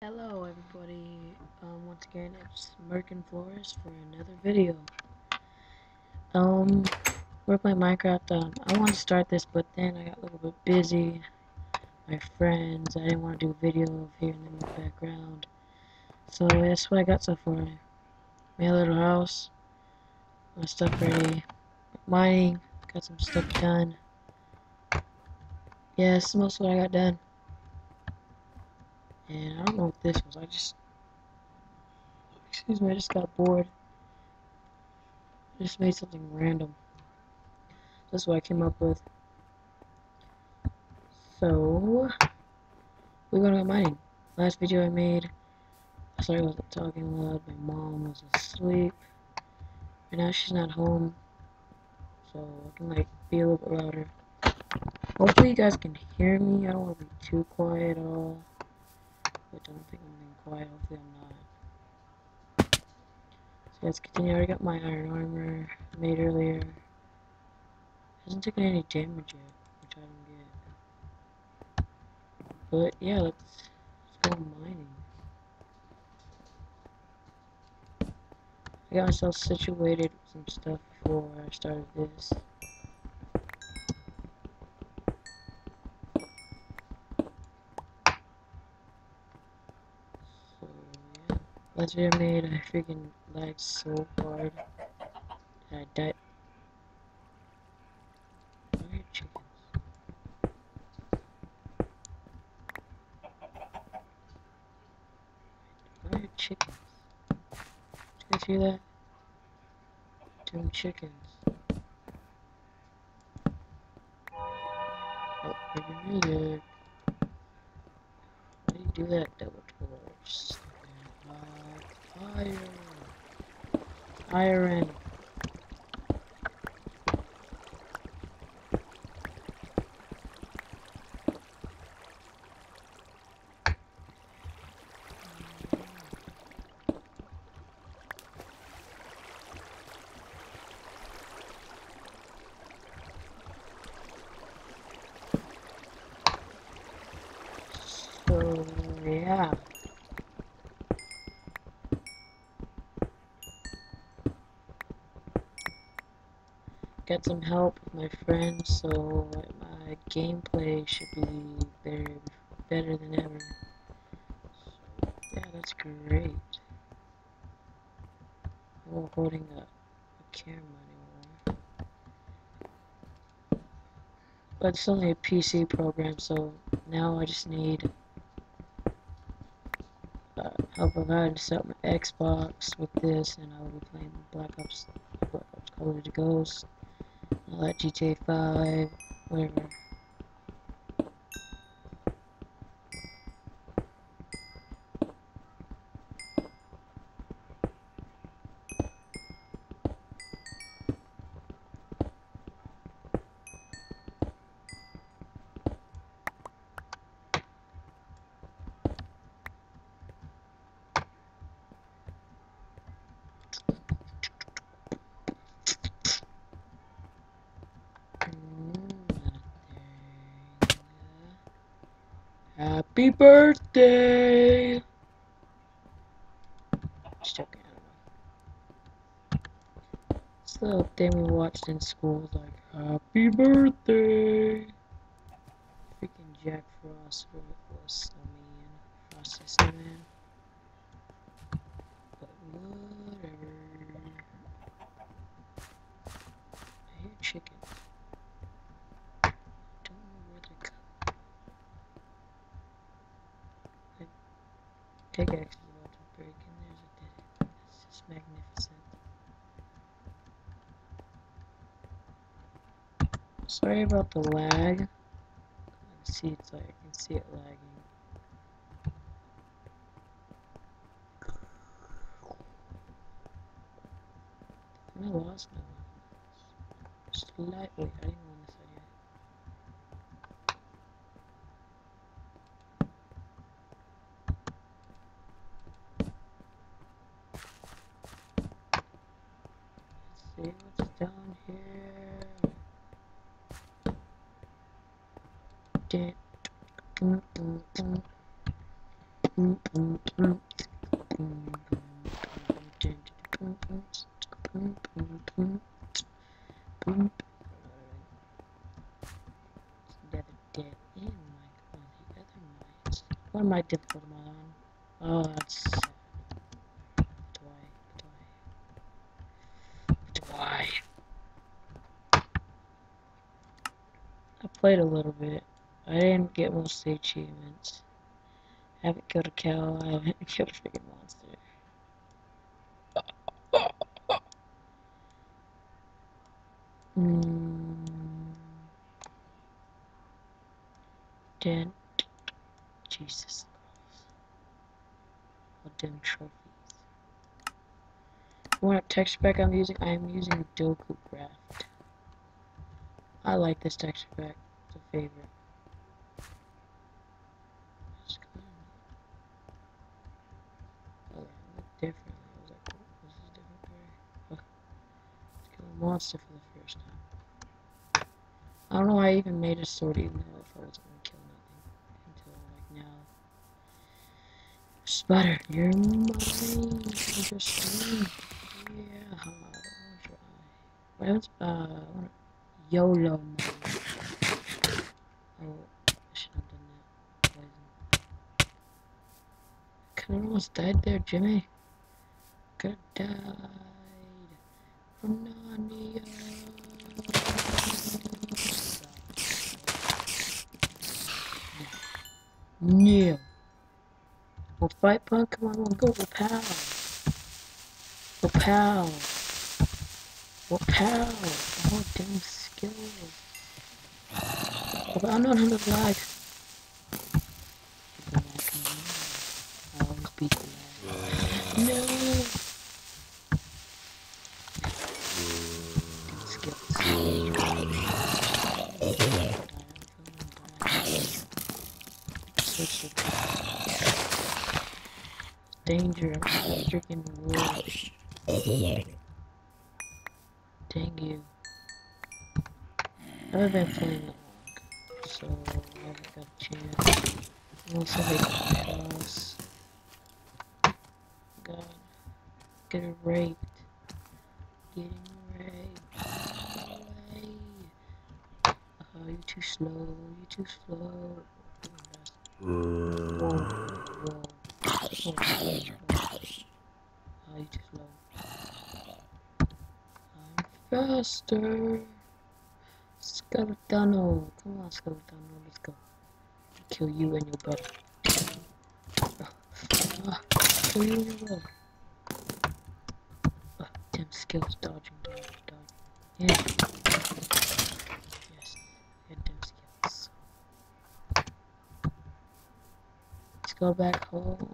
Hello everybody, once again it's Merkin Flores for another video. We're playing Minecraft. I wanted to start this, but then I got a little bit busy. My friends, I didn't want to do a video of hearing them in the background. So that's what I got so far. Made a little house, my stuff ready. Mining, got some stuff done. Yeah, this is most of what I got done. And I don't know what this was, excuse me, I just got bored. I just made something random. That's what I came up with. So, we're gonna go mining. Last video I made, sorry I wasn't talking loud, my mom was asleep. And now she's not home, so I can like be a little bit louder. Hopefully you guys can hear me. I don't want to be too quiet at all. But don't think I'm being quiet, hopefully I'm not. So let's continue. I already got my iron armor made earlier. Hasn't taken any damage yet, which I don't get. But yeah, let's go mining. I got myself situated with some stuff before I started this. So yeah, last video I made, I freaking lagged so hard that I died. Where are your chickens? Where are your chickens? Did you guys hear that? Them chickens. Oh, baby music. Why do you do that, double torch? Fire! Iron! So, yeah. Got some help with my friends, so my gameplay should be better than ever. So, yeah, that's great. I'm not holding a camera anymore. But it's only a PC program, so now I just need help of how to set up my Xbox with this, and I will be playing Black Ops Call of the Ghost, all that GTA 5, whatever. Happy birthday! Just joking, I don't know. It's the little thing we watched in school, like, Happy birthday! Freaking Jack Frost was so mean. Frosty Snowman. But whatever. I hear chickens. Don't know where they come. My pickaxe is about to break, and there's a dead end. That's just magnificent. Sorry about the lag. I can see it lagging. I lost no one. Slightly. I didn't want this idea. Let's see what's down here. What am I difficult am I on? Oh, that's sad. Why? I played a little bit. I didn't get most of the achievements. I haven't killed a cow. I haven't killed a freaking monster. Then, Jesus. All them trophies. What texture pack I'm using? I'm using Doku Craft. I like this texture pack. It's a favorite. Oh, it looked different. I was like, oh, this is different. Let's kill a monster for the first time. I don't know why I even made a sword even though if I wasn't gonna kill nothing. Until like now. Spider, you're mine. Interesting. Yeah, I don't want to try. What else? YOLO mode. Oh, I should have done that. Poison. Could've almost died there, Jimmy. Could've died from Narnia. No. We'll fight, punk. Come on, we'll go. We'll pow. We'll pow. We'll pow. Oh, damn skills. Oh, but I'm not 100 lag. I always beat the lag. No. Danger, I'm freaking wood. Dang you. I haven't been playing that long, so I haven't got a chance. Unless I make a cross. God. Getting raped. Getting raped. Away. Oh, you're too slow. You're too slow. Whoa. Whoa. Oh, you're too slow. I'm faster. Skeletano. Come on, Skeletano. Let's go. Kill you and your brother. Kill you and your brother. Damn skills. Dodging. Yeah. Yes. Yeah, damn skills. Let's go back home.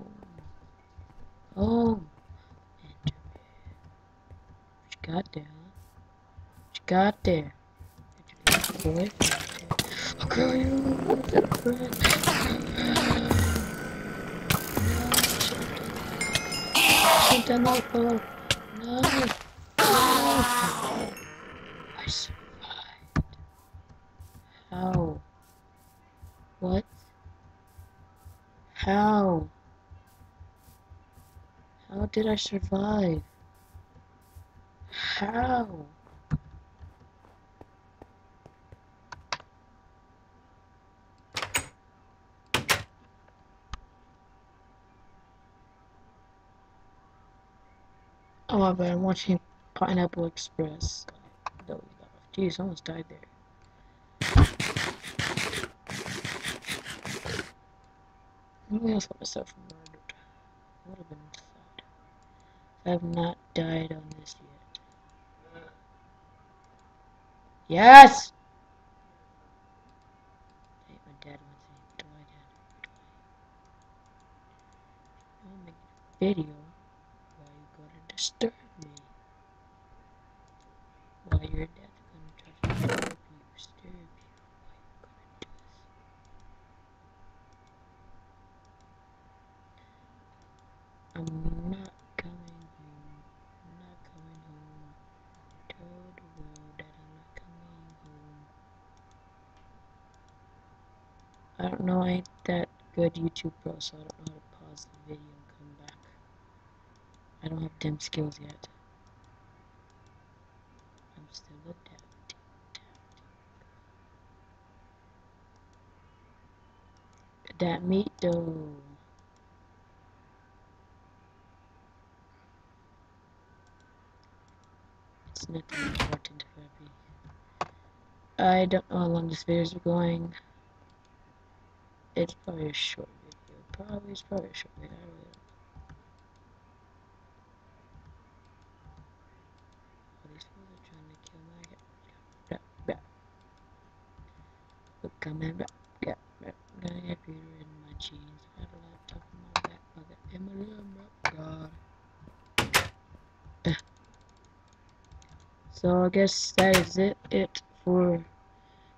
Home. What you got there, huh? What you got there? Boy. I'll kill you. Shoot that motherfucker. No. I survived. How? What? How? How did I survive? How? Oh my bad, I'm watching Pineapple Express. Jeez, I almost died there. I almost got myself murdered. Would have been sad. I have not died on this yet. Yes! Hey, my dad wants me. Do I, Dad? I'm making a video. Why are you gonna disturb me? Why your dad's gonna try to disturb you? Why are you gonna do this? I'm not coming home. I'm not coming home. Tell the world that I'm not coming home. I don't know, I ain't that good YouTube pro, so I don't know how to pause I don't have dim skills yet. I'm still a dab. That meat though. It's nothing important for me. I don't know how long this video is going. It's probably a short video. It's probably a short video. I really don't know. All these fools are trying to kill my head. Look, come in. Got a computer in my jeans. Got a laptop in my back pocket. In my room, God. So I guess that is it for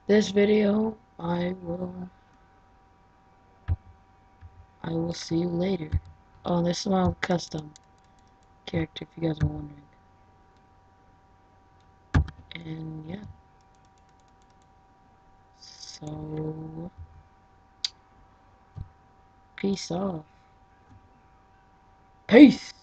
this video. I will see you later. Oh, this is my custom character, if you guys are wondering. And yeah. So peace off. Peace.